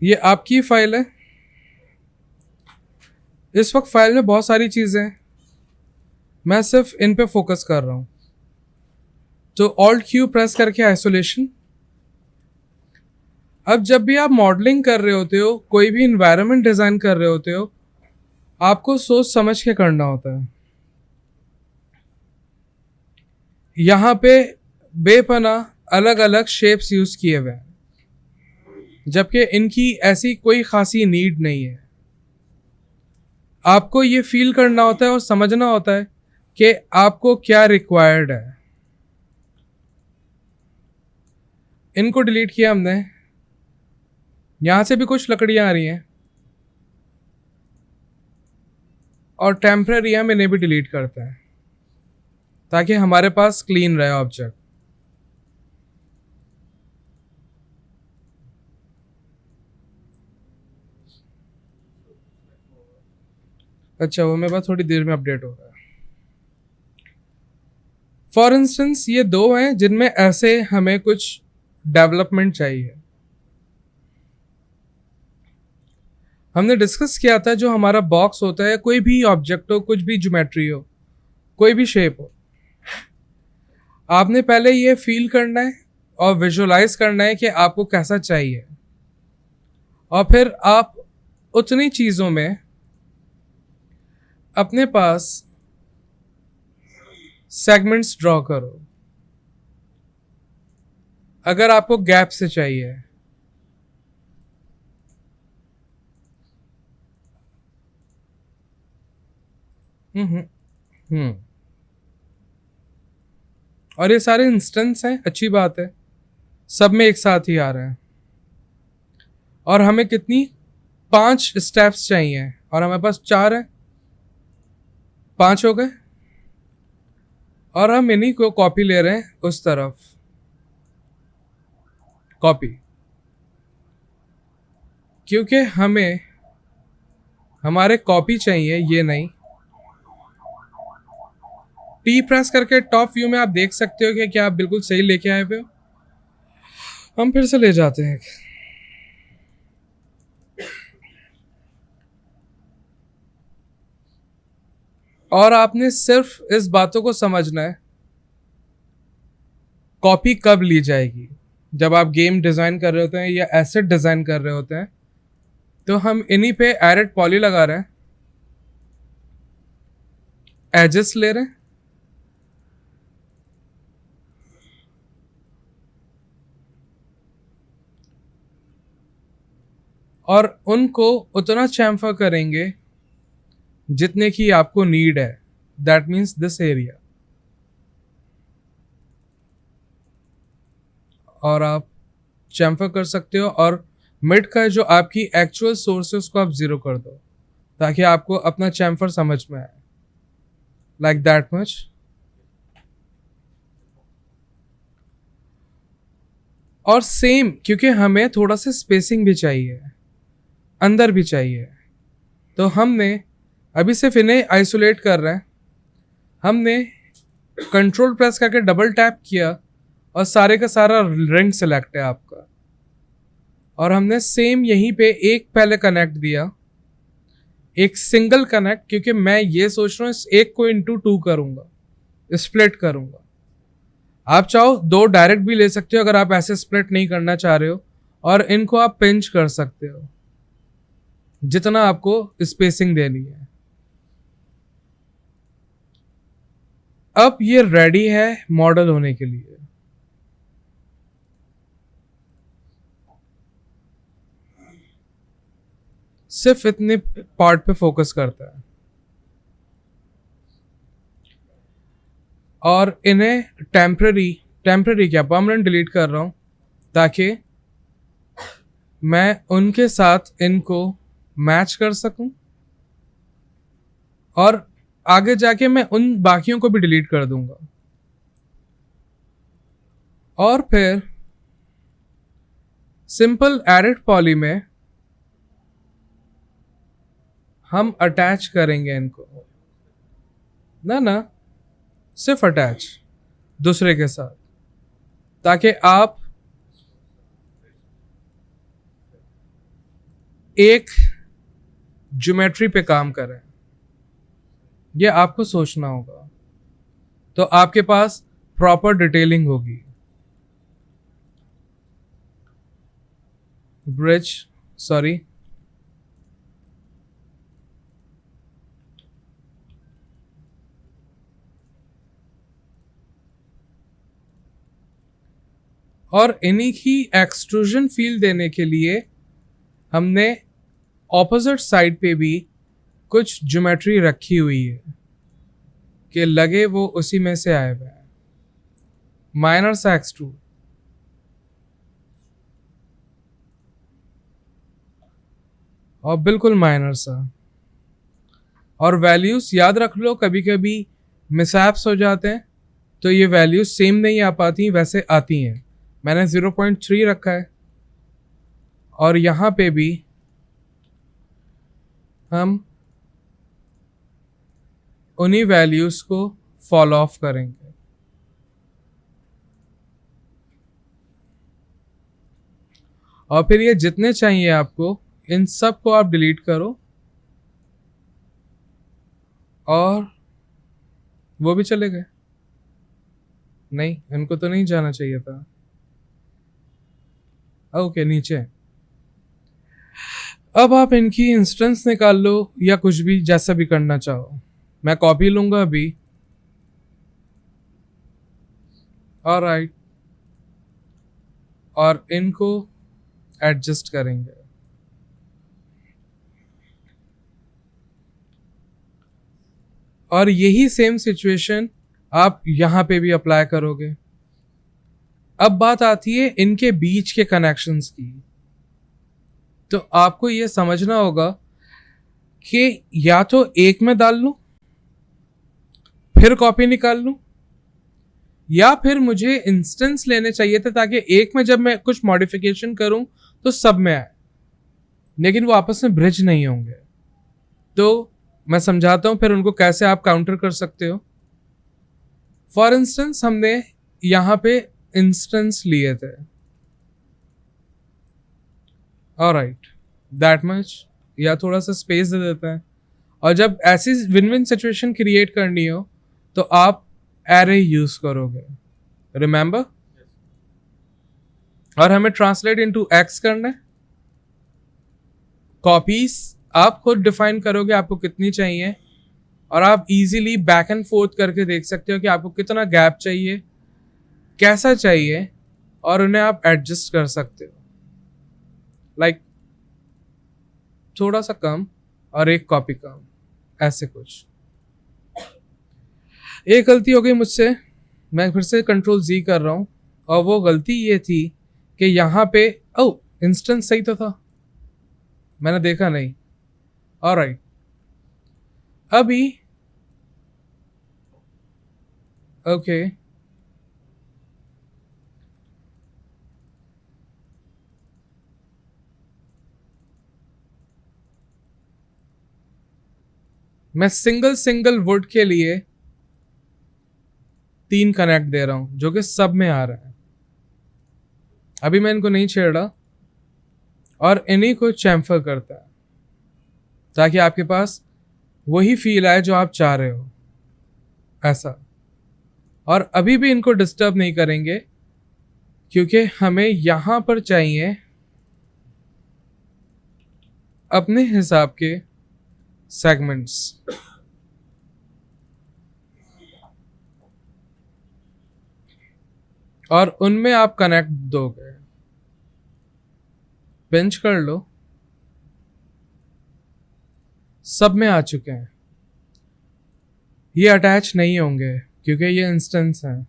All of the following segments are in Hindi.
ये आपकी फाइल है। इस वक्त फाइल में बहुत सारी चीज़ें हैं, मैं सिर्फ इन पे फोकस कर रहा हूँ। तो ऑल्ट क्यू प्रेस करके आइसोलेशन। अब जब भी आप मॉडलिंग कर रहे होते हो, कोई भी इन्वायरमेंट डिज़ाइन कर रहे होते हो, आपको सोच समझ के करना होता है। यहाँ पे बेपना अलग अलग शेप्स यूज़ किए हुए हैं, जबकि इनकी ऐसी कोई खासी नीड नहीं है। आपको ये फील करना होता है और समझना होता है कि आपको क्या रिक्वायर्ड है। इनको डिलीट किया हमने। यहाँ से भी कुछ लकड़ियाँ आ रही हैं और टेम्परेरी हम इन्हें भी डिलीट करते हैं ताकि हमारे पास क्लीन रहे ऑब्जेक्ट। अच्छा, वो मेरे पास थोड़ी देर में अपडेट हो रहा है। फॉर इंस्टेंस ये दो हैं जिनमें ऐसे हमें कुछ डेवलपमेंट चाहिए। हमने डिस्कस किया था जो हमारा बॉक्स होता है, कोई भी ऑब्जेक्ट हो, कुछ भी ज्योमेट्री हो, कोई भी शेप हो, आपने पहले ये फील करना है और विजुलाइज करना है कि आपको कैसा चाहिए, और फिर आप उतनी चीज़ों में अपने पास सेगमेंट्स ड्रॉ करो। अगर आपको गैप से चाहिए, हम्म हम्म और ये सारे इंस्टेंस हैं, अच्छी बात है, सब में एक साथ ही आ रहे हैं। और हमें कितनी 5 स्टेप्स चाहिए और हमारे पास 4 हैं, 5 हो गए। और हम इन्हीं को कॉपी ले रहे हैं उस तरफ, कॉपी, क्योंकि हमें हमारे कॉपी चाहिए, ये नहीं। टी प्रेस करके टॉप व्यू में आप देख सकते हो कि क्या आप बिल्कुल सही लेके आए हुए हो। हम फिर से ले जाते हैं। और आपने सिर्फ इस बातों को समझना है, कॉपी कब ली जाएगी। जब आप गेम डिजाइन कर रहे होते हैं या एसेट डिजाइन कर रहे होते हैं, तो हम इन्हीं पे एरेट पॉली लगा रहे हैं, एजेस ले रहे हैं, और उनको उतना चैम्फर करेंगे जितने की आपको नीड है। That means this area. और आप चैम्फर कर सकते हो, और मिड का जो आपकी एक्चुअल सोर्स है उसको आप जीरो कर दो, ताकि आपको अपना चैम्फर समझ में आए। Like that much. और सेम, क्योंकि हमें थोड़ा सा स्पेसिंग भी चाहिए, अंदर भी चाहिए, तो हमने अभी सिर्फ इन्हें आइसोलेट कर रहे हैं। हमने कंट्रोल प्रेस करके डबल टैप किया और सारे का सारा रिंग सेलेक्ट है आपका। और हमने सेम यहीं पे एक पहले कनेक्ट दिया, एक सिंगल कनेक्ट, क्योंकि मैं ये सोच रहा हूँ इस एक को इंटू 2 करूंगा, स्प्लिट करूंगा। आप चाहो 2 डायरेक्ट भी ले सकते हो अगर आप ऐसे स्प्लिट नहीं करना चाह रहे हो, और इनको आप पिंच कर सकते हो जितना आपको स्पेसिंग देनी है। अब ये रेडी है मॉडल होने के लिए। सिर्फ इतने पार्ट पे फोकस करता है, और इन्हें टेम्पररी टेम्पररी क्या परमानेंट डिलीट कर रहा हूं, ताकि मैं उनके साथ इनको मैच कर सकूं, और आगे जाके मैं उन बाकियों को भी डिलीट कर दूंगा। और फिर सिंपल एडिट पॉली में हम अटैच करेंगे इनको, ना ना, सिर्फ अटैच दूसरे के साथ, ताकि आप एक ज्योमेट्री पे काम कर रहे हैं, ये आपको सोचना होगा, तो आपके पास प्रॉपर डिटेलिंग होगी। ब्रिज, सॉरी, और इन्हीं की एक्सट्रूजन फील देने के लिए हमने ऑपोजिट साइड पे भी कुछ ज्योमेट्री रखी हुई है कि लगे वो उसी में से आए हुए हैं। माइनर सा एक्सट्रूड और बिल्कुल माइनर सा, और वैल्यूज याद रख लो, कभी कभी मिसहैप्स हो जाते हैं तो ये वैल्यूज सेम नहीं आ पाती, वैसे आती हैं। मैंने 0.3 रखा है और यहां पे भी हम उन्हीं वैल्यूज को फॉलो ऑफ करेंगे। और फिर ये जितने चाहिए आपको, इन सब को आप डिलीट करो, और वो भी चले गए। नहीं, इनको तो नहीं जाना चाहिए था। ओके, नीचे। अब आप इनकी इंस्टेंस निकाल लो या कुछ भी, जैसा भी करना चाहो। मैं कॉपी लूंगा अभी। ऑलराइट, और इनको एडजस्ट करेंगे। और यही सेम सिचुएशन आप यहां पे भी अप्लाई करोगे। अब बात आती है इनके बीच के कनेक्शंस की। तो आपको यह समझना होगा कि या तो एक में डाल लूं, फिर कॉपी निकाल लूं, या फिर मुझे इंस्टेंस लेने चाहिए थे ताकि एक में जब मैं कुछ मॉडिफिकेशन करूं तो सब में आए, लेकिन वो आपस में ब्रिज नहीं होंगे। तो मैं समझाता हूं फिर उनको कैसे आप काउंटर कर सकते हो। फॉर इंस्टेंस, हमने यहां पे इंस्टेंस लिए थे, ऑलराइट, दैट मच, या थोड़ा सा स्पेस दे देते हैं। और जब ऐसी विन विन सिचुएशन क्रिएट करनी हो तो आप एरे यूज करोगे, रिमेंबर। और हमें ट्रांसलेट इनटू एक्स करना है। कॉपीज आप खुद डिफाइन करोगे आपको कितनी चाहिए, और आप इजीली बैक एंड फोर्थ करके देख सकते हो कि आपको कितना गैप चाहिए, कैसा चाहिए, और उन्हें आप एडजस्ट कर सकते हो। लाइक थोड़ा सा कम और एक कॉपी कम, ऐसे कुछ। एक गलती हो गई मुझसे, मैं फिर से कंट्रोल जी कर रहा हूं, और वो गलती ये थी कि यहां पे इंस्टेंस सही तो था, मैंने देखा नहीं। ऑलराइट, अभी ओके, मैं सिंगल सिंगल वुड के लिए 3 कनेक्ट दे रहा हूं जो कि सब में आ रहा है। अभी मैं इनको नहीं छेड़ रहा, और इन्हीं को चैम्फर करता है ताकि आपके पास वही फील आए जो आप चाह रहे हो, ऐसा। और अभी भी इनको डिस्टर्ब नहीं करेंगे क्योंकि हमें यहां पर चाहिए अपने हिसाब के सेगमेंट्स। और उनमें आप कनेक्ट दोगे। पिंच कर लो, सब में आ चुके हैं। ये अटैच नहीं होंगे क्योंकि ये इंस्टेंस हैं।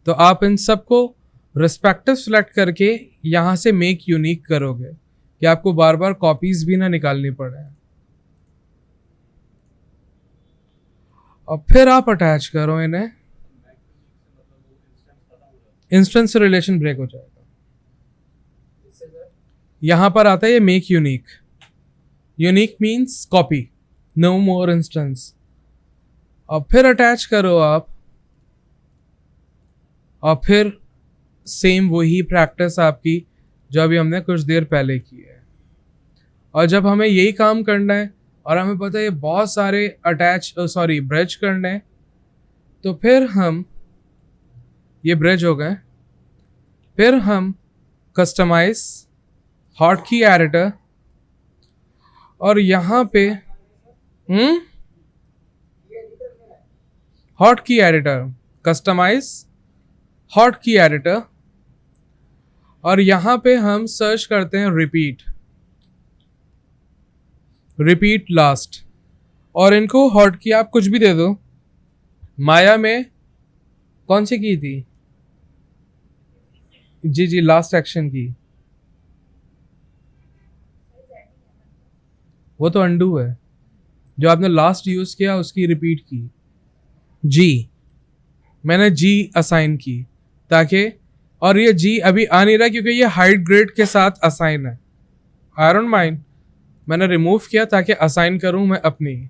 तो आप इन सबको रिस्पेक्टिव सेलेक्ट करके यहां से मेक यूनिक करोगे कि आपको बार बार कॉपीज भी ना निकालनी पड़े। और फिर आप अटैच करो इन्हें, इंस्टेंस से रिलेशन ब्रेक हो जाएगा। यहां पर आता है ये make unique. Unique means copy, no more instance. और फिर अटैच करो आप, और फिर सेम वही प्रैक्टिस आपकी जो अभी हमने कुछ देर पहले की है। और जब हमें यही काम करना है और हमें पता है ये बहुत सारे ब्रिज करने हैं, तो फिर हम, ये ब्रिज हो गए, फिर हम कस्टमाइज हॉटकी एडिटर, और यहाँ पे hotkey editor, customize hotkey editor, और यहाँ पे हम सर्च करते हैं रिपीट लास्ट, और इनको हॉटकी आप कुछ भी दे दो। माया में कौन सी की थी? जी लास्ट एक्शन की, वो तो अंडू है। जो आपने लास्ट यूज किया उसकी रिपीट की। जी, मैंने जी असाइन की ताकि, और ये जी अभी आ नहीं रहा क्योंकि ये हाइट ग्रेड के साथ असाइन है। आई डोंट माइंड, मैंने रिमूव किया ताकि असाइन करूं मैं अपनी,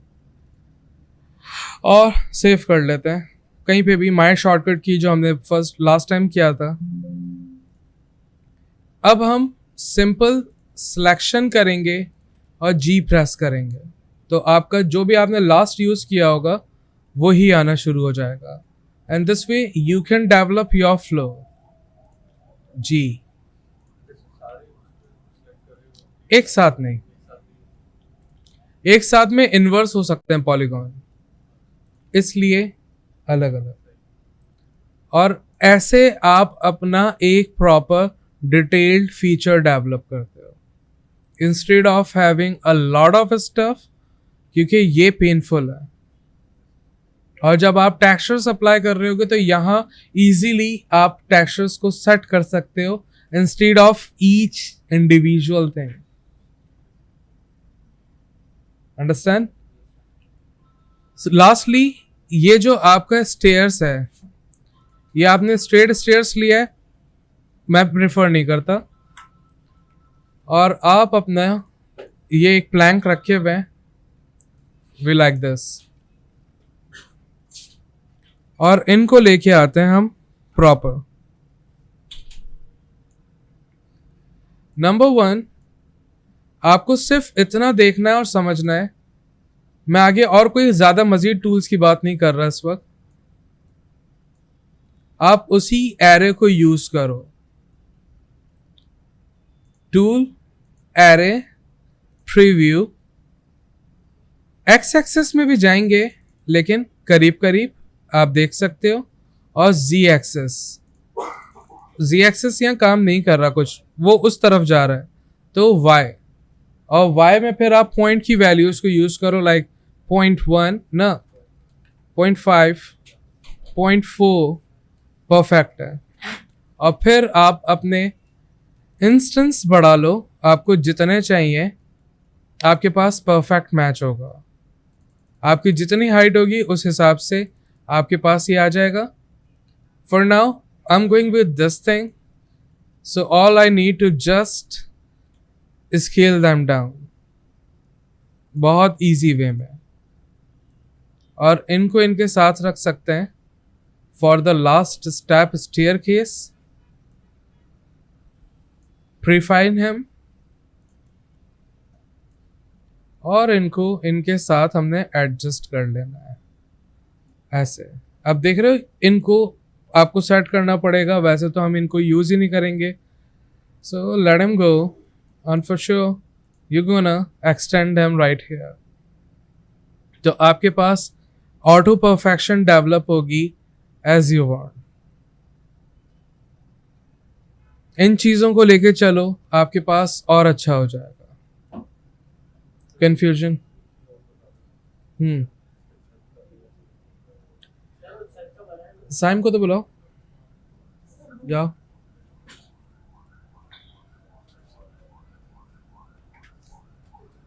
और सेव कर लेते हैं कहीं पे भी। माय शॉर्टकट की जो हमने लास्ट टाइम किया था। अब हम सिंपल सिलेक्शन करेंगे और जी प्रेस करेंगे, तो आपका जो भी आपने लास्ट यूज किया होगा वो ही आना शुरू हो जाएगा। And this way you can develop your flow. जी, एक साथ नहीं, एक साथ में इन्वर्स हो सकते हैं पॉलीगॉन, इसलिए अलग अलग। और ऐसे आप अपना एक प्रॉपर डिटेल्ड फीचर डेवलप करते हो instead of having a lot of stuff, क्योंकि ये पेनफुल है। और जब आप टेक्सचर्स अप्लाई कर रहे होगे तो यहाँ इजीली आप टेक्सचर्स को सेट कर सकते हो instead of each individual thing. Understand? Lastly, ये जो आपका स्टेयर्स है, ये आपने स्ट्रेट स्टेयर्स लिया है, मैं प्रेफर नहीं करता। और आप अपना ये एक प्लैंक रखे हुए हैं, वी लाइक दिस, और इनको लेके आते हैं हम प्रॉपर। नंबर 1, आपको सिर्फ इतना देखना है और समझना है। मैं आगे और कोई ज्यादा मजीद टूल्स की बात नहीं कर रहा इस वक्त। आप उसी एरे को यूज करो। Tool, array, preview, X axis में भी जाएंगे लेकिन करीब करीब आप देख सकते हो, और जी एक्सेस यहाँ काम नहीं कर रहा कुछ, वो उस तरफ जा रहा है, तो वाई, और वाई में फिर आप पॉइंट की वैल्यूज को यूज करो, लाइक 0.1 ना, 0.5, 0.4 परफेक्ट है। और फिर आप अपने इंस्टेंस बढ़ा लो, आपको जितने चाहिए, आपके पास परफेक्ट मैच होगा। आपकी जितनी हाइट होगी उस हिसाब से आपके पास ये आ जाएगा। For now I am going with this thing, so all I need to just scale them down, बहुत इजी वे में, और इनको इनके साथ रख सकते हैं। For the last step staircase, प्रीफाइन हिम, और इनको इनके साथ हमने एडजस्ट कर लेना है ऐसे। अब देख रहे हो, इनको आपको सेट करना पड़ेगा, वैसे तो हम इनको यूज ही नहीं करेंगे। So let him go, and for sure you gonna extend him right here. तो आपके पास ऑटो परफेक्शन डेवलप होगी एज यू वांट। इन चीजों को लेके चलो, आपके पास और अच्छा हो जाएगा। कंफ्यूजन? साइम को तो बुलाओ, जाओ।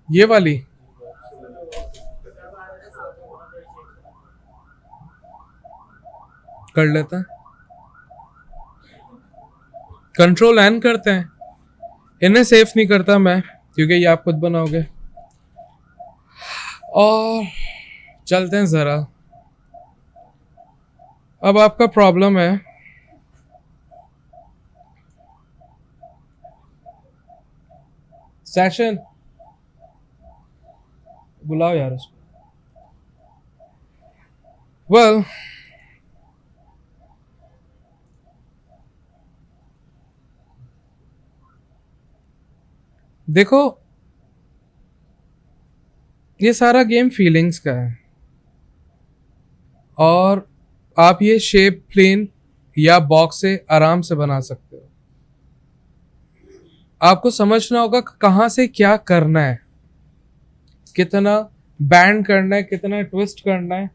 ये वाली कर लेते हैं, कंट्रोल एन करते हैं। इन्हें सेफ नहीं करता मैं, क्योंकि ये आप खुद बनाओगे। और चलते हैं जरा। अब आपका प्रॉब्लम है सेशन, बुलाओ यार उसको। वेल देखो, ये सारा गेम फीलिंग्स का है, और आप ये शेप प्लेन या बॉक्स से आराम से बना सकते हो। आपको समझना होगा कहाँ से क्या करना है, कितना बैंड करना है, कितना ट्विस्ट करना है,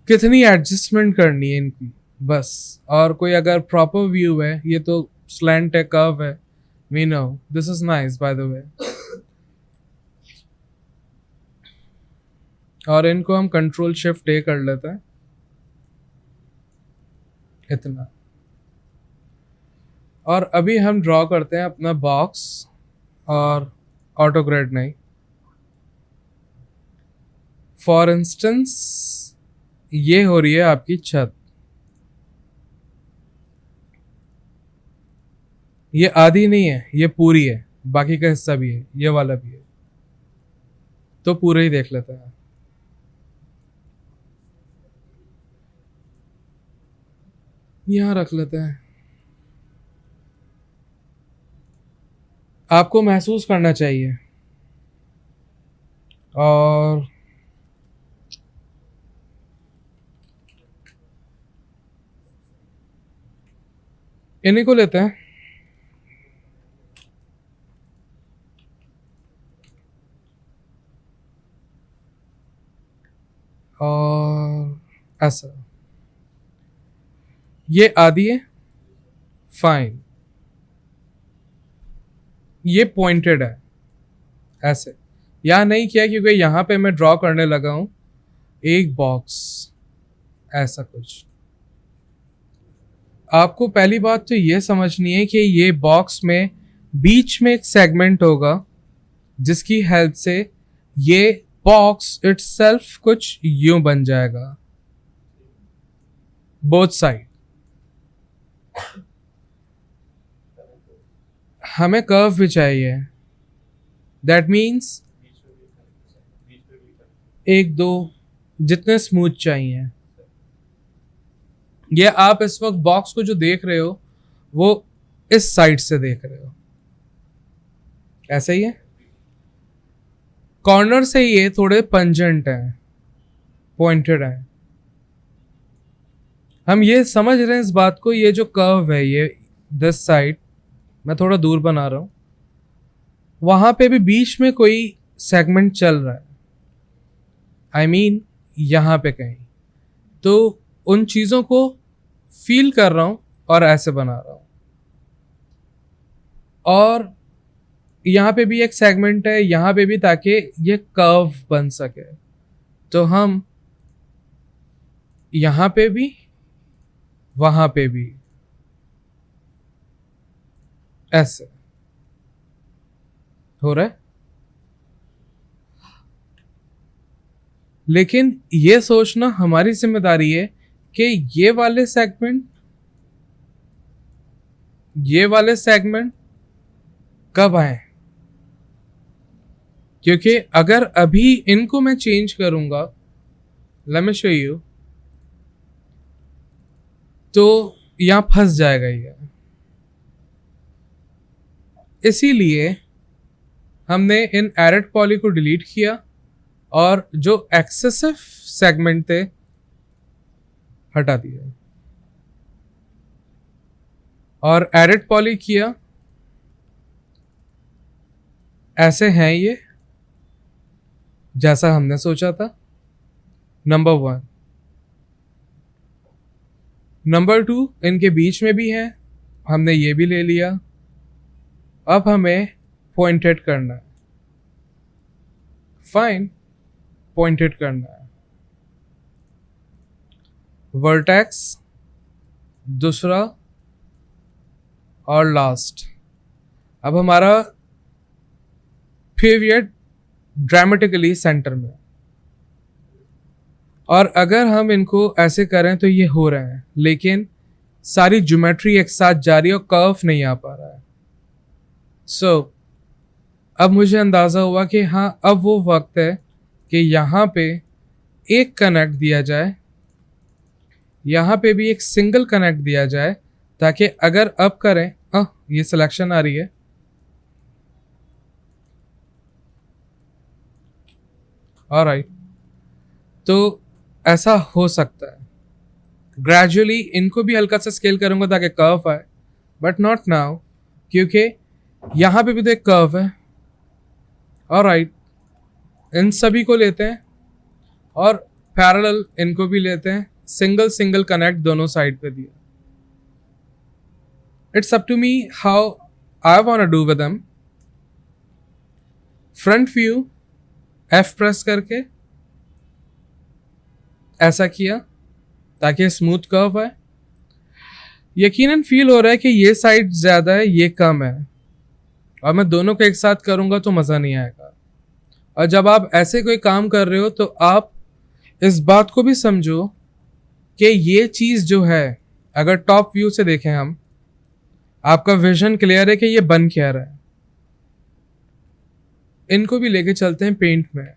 कितनी एडजस्टमेंट करनी है इनकी, बस। और कोई अगर प्रॉपर व्यू है, ये तो स्लैंट है, कर्व है, we know this is nice by the way. और इनको हम कंट्रोल शिफ्ट ए कर लेते हैं, इतना। और अभी हम ड्रॉ करते हैं अपना बॉक्स, और ऑटोग्रेड नहीं। फॉर इंस्टेंस ये हो रही है आपकी छत, ये आधी नहीं है, ये पूरी है, बाकी का हिस्सा भी है, ये वाला भी है, तो पूरे ही देख लेते हैं। यहां रख लेते हैं। आपको महसूस करना चाहिए, और इन्हीं को लेते हैं। और ऐसा, ये आधी है, फाइन। ये पॉइंटेड है, ऐसे। यहां नहीं किया क्योंकि यहां पे मैं ड्रॉ करने लगा हूं एक बॉक्स, ऐसा कुछ। आपको पहली बात तो ये समझनी है कि ये बॉक्स में बीच में एक सेगमेंट होगा, जिसकी हेल्प से ये बॉक्स इटसेल्फ कुछ यूं बन जाएगा, बोथ साइड। हमें कर्व भी चाहिए, दैट मीन्स एक दो जितने स्मूथ चाहिए। ये आप इस वक्त बॉक्स को जो देख रहे हो, वो इस साइड से देख रहे हो, ऐसा ही है। कॉर्नर से ये थोड़े पंजेंट हैं, पॉइंटेड हैं। हम ये समझ रहे हैं इस बात को, ये जो कर्व है, ये दिस साइड, मैं थोड़ा दूर बना रहा हूं, वहां पे भी बीच में कोई सेगमेंट चल रहा है, आई मीन यहां पे कहीं। तो उन चीजों को फील कर रहा हूं और ऐसे बना रहा हूं। और यहां पे भी एक सेगमेंट है, यहां पे भी, ताकि ये कर्व बन सके। तो हम यहां पे भी, वहां पे भी, ऐसे हो रहा है। लेकिन ये सोचना हमारी जिम्मेदारी है कि ये वाले सेगमेंट कब आए, क्योंकि अगर अभी इनको मैं चेंज करूंगा, लेट मी शो यू, तो यहां फंस जाएगा ये। इसीलिए हमने इन एरर पॉली को डिलीट किया, और जो एक्सेसिव सेगमेंट थे हटा दिए, और एडिट पॉली किया। ऐसे हैं ये, जैसा हमने सोचा था, नंबर 1। नंबर 2, इनके बीच में भी है, हमने ये भी ले लिया। अब हमें पॉइंटेड करना है, फाइन, पॉइंटेड करना है। वर्टेक्स दूसरा और लास्ट। अब हमारा पीरियड ड्रामेटिकली सेंटर में, और अगर हम इनको ऐसे करें तो ये हो रहा है, लेकिन सारी ज्योमेट्री एक साथ जा रही है और कर्व नहीं आ पा रहा है। सो अब मुझे अंदाज़ा हुआ कि हाँ अब वो वक्त है कि यहाँ पे एक कनेक्ट दिया जाए, यहाँ पे भी एक सिंगल कनेक्ट दिया जाए, ताकि अगर अब करें ये सिलेक्शन आ रही है, ऑलराइट, तो ऐसा हो सकता है। ग्रेजुअली इनको भी हल्का सा स्केल करूंगा ताकि कर्व आए, बट नॉट नाउ, क्योंकि यहाँ पे भी तो एक कर्व है। ऑलराइट, इन सभी को लेते हैं और पैरेलल इनको भी लेते हैं, सिंगल सिंगल कनेक्ट दोनों साइड पे दिया। It's up to me how I want to do with them. Front view F press करके ऐसा किया ताकि स्मूथ कर्व आए। यकीनन फील हो रहा है कि ये साइड ज्यादा है, ये कम है, और मैं दोनों को एक साथ करूंगा तो मजा नहीं आएगा। और जब आप ऐसे कोई काम कर रहे हो तो आप इस बात को भी समझो कि ये चीज जो है, अगर टॉप व्यू से देखें हम, आपका विजन क्लियर है कि ये बन क्या रहा है। इनको भी लेके चलते हैं पेंट में।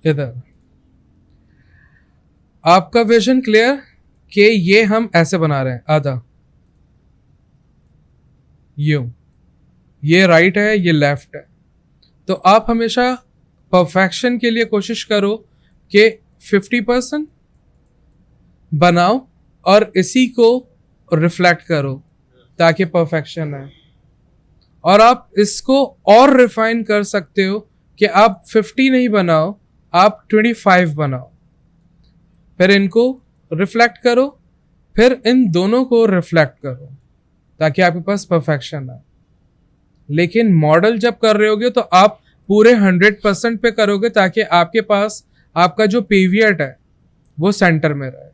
इधर आपका विजन क्लियर कि ये हम ऐसे बना रहे हैं, आधा यूं, ये राइट है, ये लेफ्ट है। तो आप हमेशा परफेक्शन के लिए कोशिश करो कि 50% बनाओ और इसी को रिफ्लेक्ट करो ताकि परफेक्शन है। और आप इसको और रिफाइन कर सकते हो कि आप 50 नहीं बनाओ, आप 25 बनाओ, फिर इनको रिफ्लेक्ट करो, फिर इन दोनों को रिफ्लेक्ट करो ताकि आपके पास परफेक्शन आए। लेकिन मॉडल जब कर रहे होगे तो आप पूरे 100% पे करोगे ताकि आपके पास आपका जो पीवियट है वो सेंटर में रहे।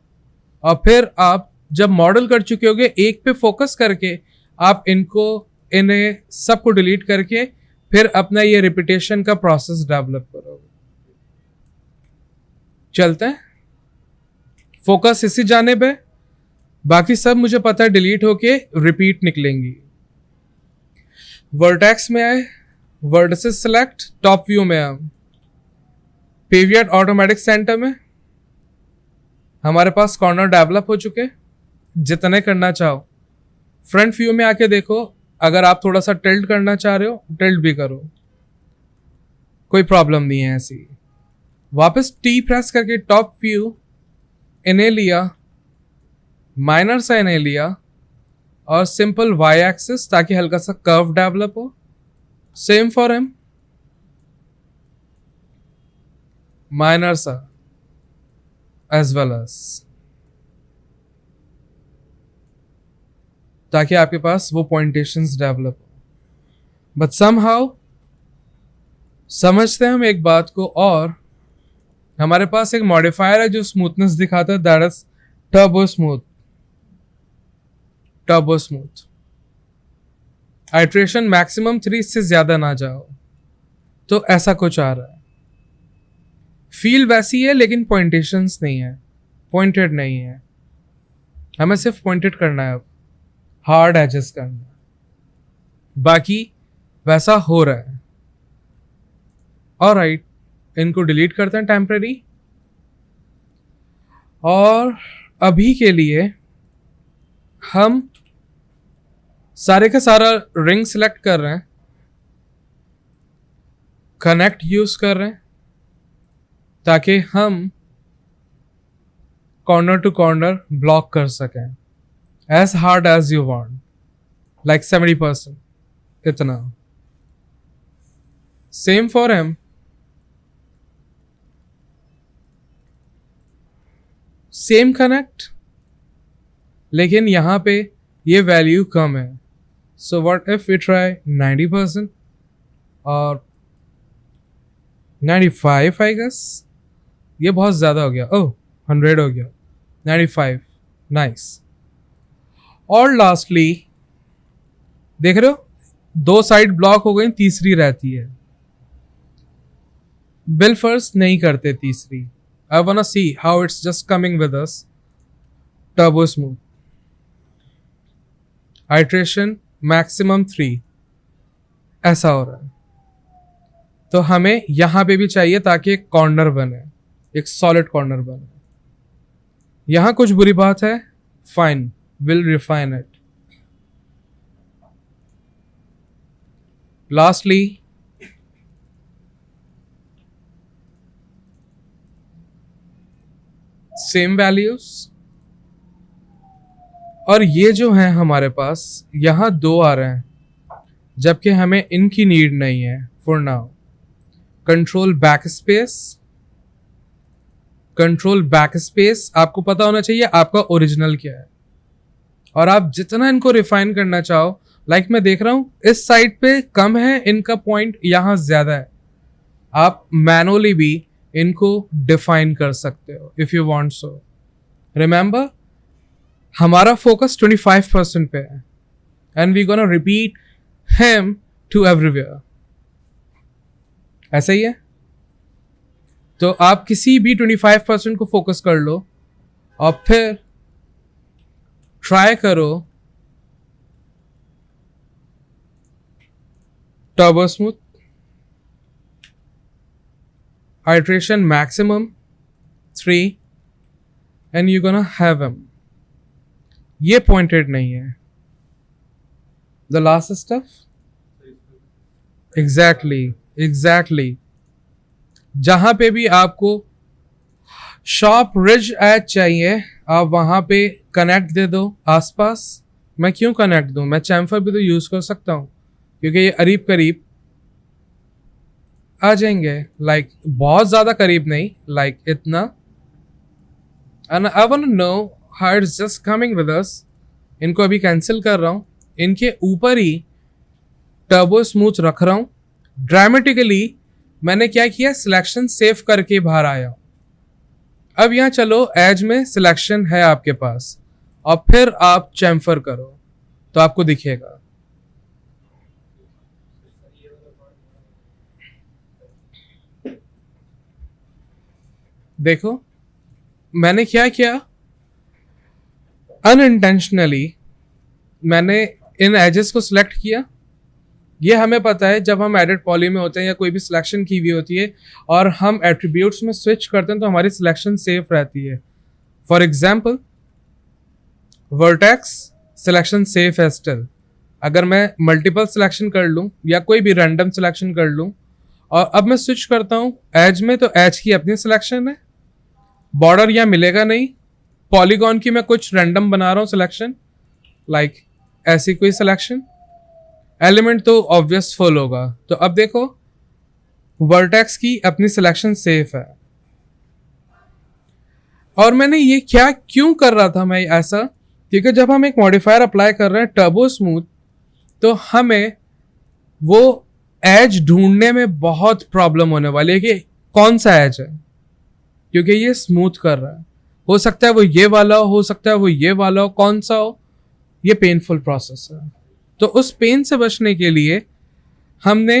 और फिर आप जब मॉडल कर चुके होगे, एक पे फोकस करके आप इन्हें सबको डिलीट करके फिर अपना ये रिपीटेशन का प्रोसेस डेवलप करोगे। चलते हैं, फोकस इसी जानिब है, बाकी सब मुझे पता है डिलीट होके रिपीट निकलेंगी। वर्टेक्स में आए, वर्टिसेस सेलेक्ट, टॉप व्यू में हम पीवियट ऑटोमेटिक सेंटर में हमारे पास कॉर्नर डेवलप हो चुके, जितने करना चाहो। फ्रंट व्यू में आके देखो, अगर आप थोड़ा सा टिल्ट करना चाह रहे हो टिल्ट भी करो, कोई प्रॉब्लम नहीं है ऐसी। वापस टी प्रेस करके टॉप व्यू इन्हें लिया, माइनर सा इन्हें लिया और सिंपल वाई एक्सिस ताकि हल्का सा कर्व डेवलप हो। सेम फॉर एम, माइनर सा एज वेल एज, ताकि आपके पास वो पॉइंटेशंस डेवलप हो। बट समहाउ समझते हैं हम एक बात को, और हमारे पास एक मॉडिफायर है जो स्मूथनेस दिखाता है, that is turbo smooth. Turbo smooth iteration maximum 3 से ज्यादा ना जाओ, तो ऐसा कुछ आ रहा है। फील वैसी है लेकिन पॉइंटेशंस नहीं है, पॉइंटेड नहीं है, हमें सिर्फ पॉइंटेड करना है, अब हार्ड एजेस करना है, बाकी वैसा हो रहा है। ऑलराइट, इनको डिलीट करते हैं टेम्परेरी, और अभी के लिए हम सारे का सारा रिंग सिलेक्ट कर रहे हैं, कनेक्ट यूज कर रहे हैं ताकि हम कॉर्नर टू कॉर्नर ब्लॉक कर सकें as hard as you want, like 70%, इतना। Same for M, same connect, लेकिन यहां पे ये वैल्यू कम है। So what if we try 90% और 95, आई गेस ये बहुत ज्यादा हो गया, ओह 100 हो गया, 95, नाइस। और लास्टली देख रहे हो, 2 साइड ब्लॉक हो गई, तीसरी रहती है। बिल फर्स्ट नहीं करते तीसरी, I wanna see how it's just coming with us. Turbo smooth. Iteration maximum 3. ऐसा हो रहा है। तो हमें यहां पे भी चाहिए ताकि एक कॉर्नर बने, एक सॉलिड कॉर्नर बने। यहां कुछ बुरी बात है, fine, will refine it. Lastly same values, और ये जो है हमारे पास यहां 2 आ रहे हैं, जबकि हमें इनकी नीड नहीं है for now. Control backspace, control backspace आपको पता होना चाहिए आपका ओरिजिनल क्या है, और आप जितना इनको रिफाइन करना चाहो, लाइक मैं देख रहा हूं इस साइड पे कम है, इनका पॉइंट यहां ज्यादा है, आप मैनुअली भी इनको डिफाइन कर सकते हो if you want so. Remember, हमारा फोकस 25% पे है, and we gonna repeat him to everywhere. ऐसा ही है, तो आप किसी भी 25% को फोकस कर लो और फिर ट्राई करो turbo smooth, iteration maximum 3, and you're gonna have him. ये pointed नहीं है। The last stuff, exactly जहां पे भी आपको शॉर्प रिज एज चाहिए, आप वहां पे कनेक्ट दे दो आसपास। मैं क्यों कनेक्ट दूं, मैं चैम्फर भी तो यूज कर सकता हूं, क्योंकि ये करीब करीब आ जाएंगे, लाइक बहुत ज्यादा करीब नहीं, लाइक इतना। And I want to know how it's just coming with us. इनको अभी कैंसिल कर रहा हूं, इनके ऊपर ही टर्बो स्मूथ रख रहा हूं। ड्रामेटिकली मैंने क्या किया, सिलेक्शन सेव करके बाहर आया। अब यहां चलो, एज में सिलेक्शन है आपके पास, और फिर आप चैम्फर करो तो आपको दिखेगा। देखो मैंने क्या किया, अनइंटेंशनली मैंने इन एजेस को सिलेक्ट किया। ये हमें पता है जब हम एडिट पॉली में होते हैं या कोई भी सिलेक्शन की हुई होती है और हम एट्रीब्यूट्स में स्विच करते हैं तो हमारी सिलेक्शन सेफ रहती है। For example vertex selection safe है स्टिल। अगर मैं मल्टीपल सिलेक्शन कर लूँ या कोई भी रैंडम सिलेक्शन कर लूँ और अब मैं स्विच करता हूँ एज में, तो एज की अपनी सिलेक्शन है, बॉर्डर यहाँ मिलेगा नहीं। पॉलीगॉन की मैं कुछ रैंडम बना रहा हूँ सिलेक्शन, लाइक ऐसी कोई सिलेक्शन, एलिमेंट तो ऑब्वियस फुल होगा। तो अब देखो वर्टेक्स की अपनी सिलेक्शन सेफ है। और मैंने ये क्या क्यों कर रहा था मैं ऐसा, क्योंकि जब हम एक मॉडिफायर अप्लाई कर रहे हैं टर्बो स्मूथ, तो हमें वो एज ढूंढने में बहुत प्रॉब्लम होने वाली है कि कौन सा एज है, क्योंकि ये स्मूथ कर रहा है। हो सकता है वो ये वाला हो सकता है वो ये वाला हो, कौन सा हो, ये पेनफुल प्रोसेस है। तो उस पेन से बचने के लिए हमने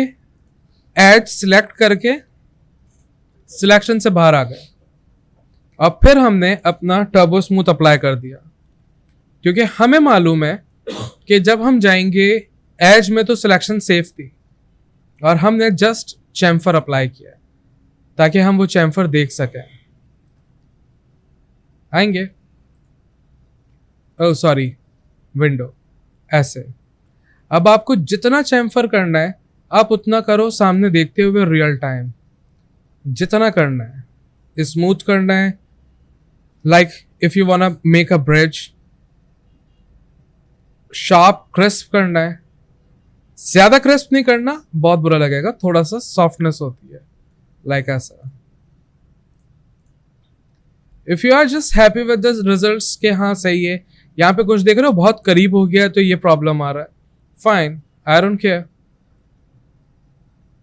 एज सिलेक्ट करके सिलेक्शन से बाहर आ गए और फिर हमने अपना टर्बो स्मूथ अप्लाई कर दिया, क्योंकि हमें मालूम है कि जब हम जाएंगे एज में तो सिलेक्शन सेफ थी और हमने जस्ट चैम्फर अप्लाई किया ताकि हम वो चैम्फर देख सकें। आएंगे, ओह सॉरी, विंडो ऐसे। अब आपको जितना चैम्फर करना है आप उतना करो, सामने देखते हुए रियल टाइम जितना करना है, स्मूथ करना है। Like if you want make a bridge, sharp crisp करना है, ज्यादा क्रिस्प नहीं करना, बहुत बुरा लगेगा, थोड़ा सा सॉफ्टनेस होती है, लाइक ऐसा। If you are just happy with the results के हाँ सही है, यहाँ पे कुछ देख रहे हो बहुत करीब हो गया तो ये प्रॉब्लम आ रहा है, फाइन, आई डोंट केयर,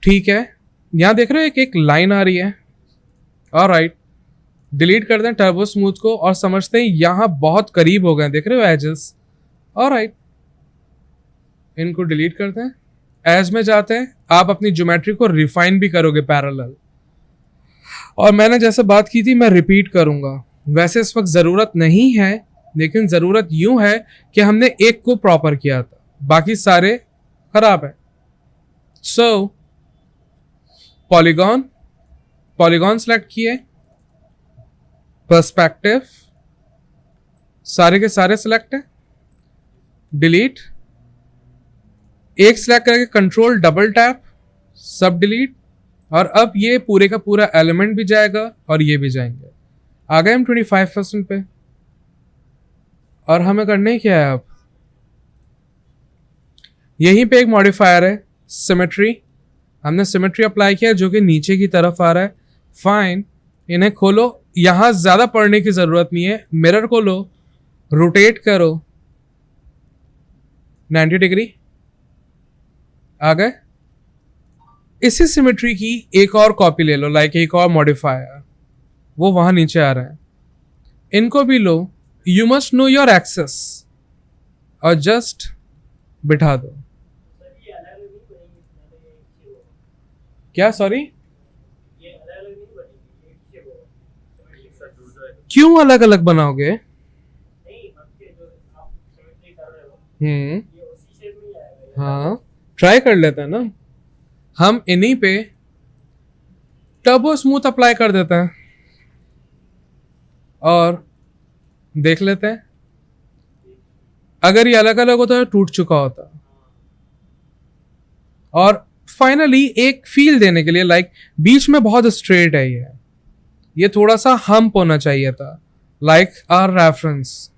ठीक है। यहाँ देख रहे हो एक एक लाइन आ रही है, ऑलराइट, डिलीट कर दें टर्बो स्मूथ को और समझते हैं यहाँ बहुत करीब हो गए, देख रहे हो एजेस, ऑलराइट, इनको डिलीट करते हैं। एज में जाते हैं, आप अपनी ज्योमेट्री को रिफाइन भी करोगे पैरेलल। और मैंने जैसे बात की थी मैं रिपीट करूंगा, वैसे इस वक्त ज़रूरत नहीं है, लेकिन ज़रूरत यूं है कि हमने एक को प्रॉपर किया था, बाकी सारे खराब है। सो पॉलीगॉन, पॉलीगॉन सेलेक्ट किए, पर्सपेक्टिव सारे के सारे सिलेक्ट है, डिलीट, एक सिलेक्ट करके कंट्रोल डबल टैप, सब डिलीट, और अब ये पूरे का पूरा एलिमेंट भी जाएगा और ये भी जाएंगे। आ गए हम 25% पे। और हमें करने क्या है अब, यहीं पे एक मॉडिफायर है सिमेट्री, हमने सिमेट्री अप्लाई किया जो कि नीचे की तरफ आ रहा है। फाइन, इन्हें खोलो, यहां ज्यादा पढ़ने की जरूरत नहीं है, मिरर को लो, रोटेट करो 90 डिग्री, आ गए। इसी सिमेट्री की एक और कॉपी ले लो, लाइक एक और मॉडिफायर, वो वहां नीचे आ रहा है, इनको भी लो। You must know your access और जस्ट बिठा दो। क्या, सॉरी, क्यों अलग अलग बनाओगे? हाँ, ट्राई कर लेते हैं ना, हम इन्हीं पे टर्बो स्मूथ अप्लाई कर देते हैं और देख लेते हैं, अगर ये अलग अलग होता है टूट चुका होता। और फाइनली एक फील देने के लिए, लाइक बीच में बहुत स्ट्रेट है ये थोड़ा सा हम्प होना चाहिए था, लाइक आर रेफरेंस।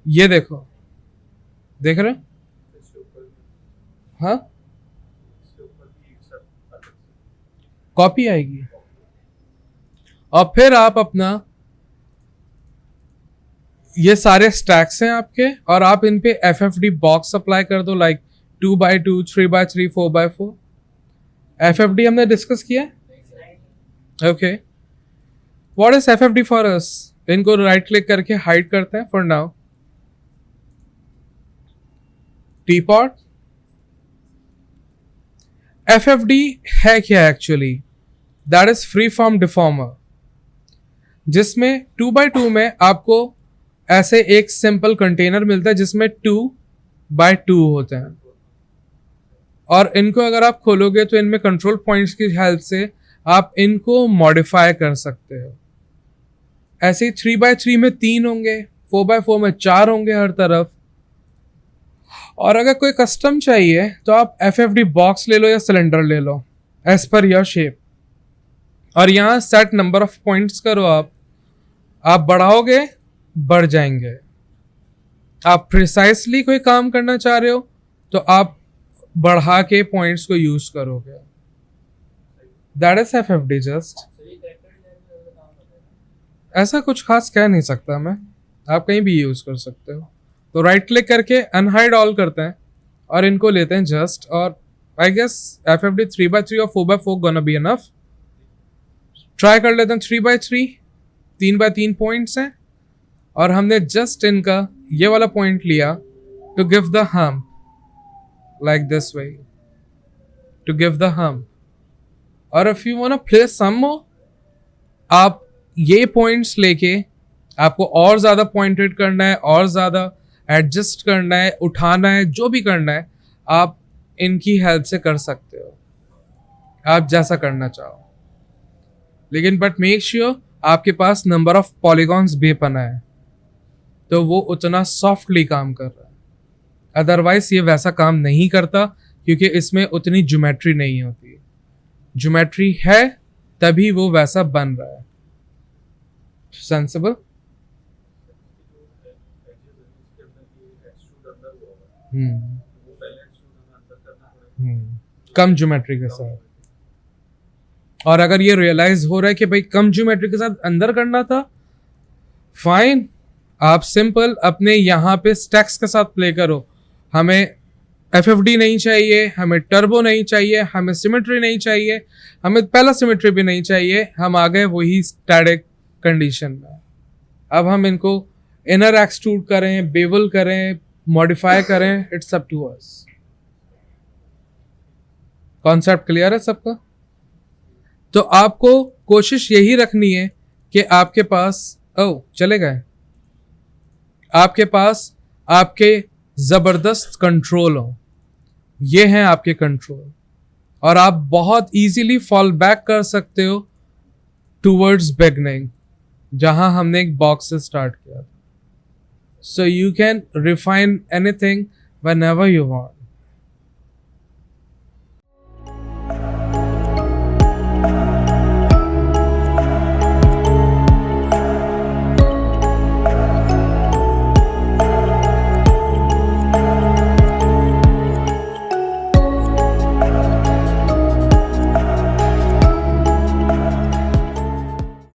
ये देखो, देख रहे हो? हाँ, कॉपी आएगी और फिर आप अपना, ये सारे स्टैक्स हैं आपके और आप इन पे FFD बॉक्स अप्लाई कर दो, like 2x2, 3x3, 4x4। FFD हमने डिस्कस किया, okay. What is FFD for us? इनको राइट क्लिक करके हाइड करते हैं फॉर नाउ। टीपॉट, FFD है क्या actually? That is free form deformer, जिसमें 2x2 में आपको ऐसे एक सिंपल कंटेनर मिलता है जिसमें 2x2 होते हैं, और इनको अगर आप खोलोगे तो इनमें कंट्रोल पॉइंट्स की हेल्प से आप इनको मॉडिफाई कर सकते हो। ऐसे ही 3x3 में 3 होंगे, 4x4 में 4 होंगे हर तरफ। और अगर कोई कस्टम चाहिए तो आप FFD बॉक्स ले लो या सिलेंडर ले लो एज पर योर शेप, और यहाँ सेट नंबर ऑफ पॉइंट्स करो, आप बढ़ाओगे बढ़ जाएंगे। आप प्रिसाइसली कोई काम करना चाह रहे हो तो आप बढ़ा के पॉइंट्स को यूज करोगे। That is FFD। जस्ट ऐसा कुछ खास कह नहीं सकता मैं, आप कहीं भी यूज कर सकते हो। तो राइट क्लिक करके अनहाइड ऑल करते हैं और इनको लेते हैं जस्ट, और आई गेस FFD 3x3 और 4x4 gonna be enough. Try कर लेते हैं 3x3, 3x3 पॉइंट्स हैं और हमने जस्ट इनका ये वाला पॉइंट लिया to give the hump, like this way, to give the hump. और if you want to play some more, आप ये पॉइंट्स लेके आपको और ज्यादा पॉइंटेड करना है, और ज्यादा एडजस्ट करना है, उठाना है, जो भी करना है आप इनकी हेल्प से कर सकते हो, आप जैसा करना चाहो। लेकिन बट मेक श्योर आपके पास नंबर ऑफ पॉलीगॉन्स बेपना है, तो वो उतना सॉफ्टली काम कर रहा है। अदरवाइज ये वैसा काम नहीं करता, क्योंकि इसमें उतनी ज्योमेट्री नहीं होती। ज्योमेट्री है तभी वो वैसा बन रहा है। सेंसिबल? कम ज्योमेट्री के साथ। और अगर ये रियलाइज हो रहा है कि भाई कम ज्योमेट्री के साथ अंदर करना था, फाइन, आप सिंपल अपने यहाँ पे स्टैक्स के साथ प्ले करो। हमें FFD नहीं चाहिए, हमें टर्बो नहीं चाहिए, हमें सिमेट्री नहीं चाहिए, हमें पहला सिमेट्री भी नहीं चाहिए, हम आ गए वही स्टैटिक कंडीशन में। अब हम इनको इनर एक्सट्रूड करें, बेवल करें, मॉडिफाई करें, it's up to us. Concept clear है सबका? तो आपको कोशिश यही रखनी है कि आपके पास चले गए, आपके पास आपके जबरदस्त कंट्रोल हो। ये हैं आपके कंट्रोल, और आप बहुत इजीली फॉल बैक कर सकते हो टूवर्ड्स बिगनिंग, जहां हमने एक बॉक्स से स्टार्ट किया था। So you can refine anything whenever you want.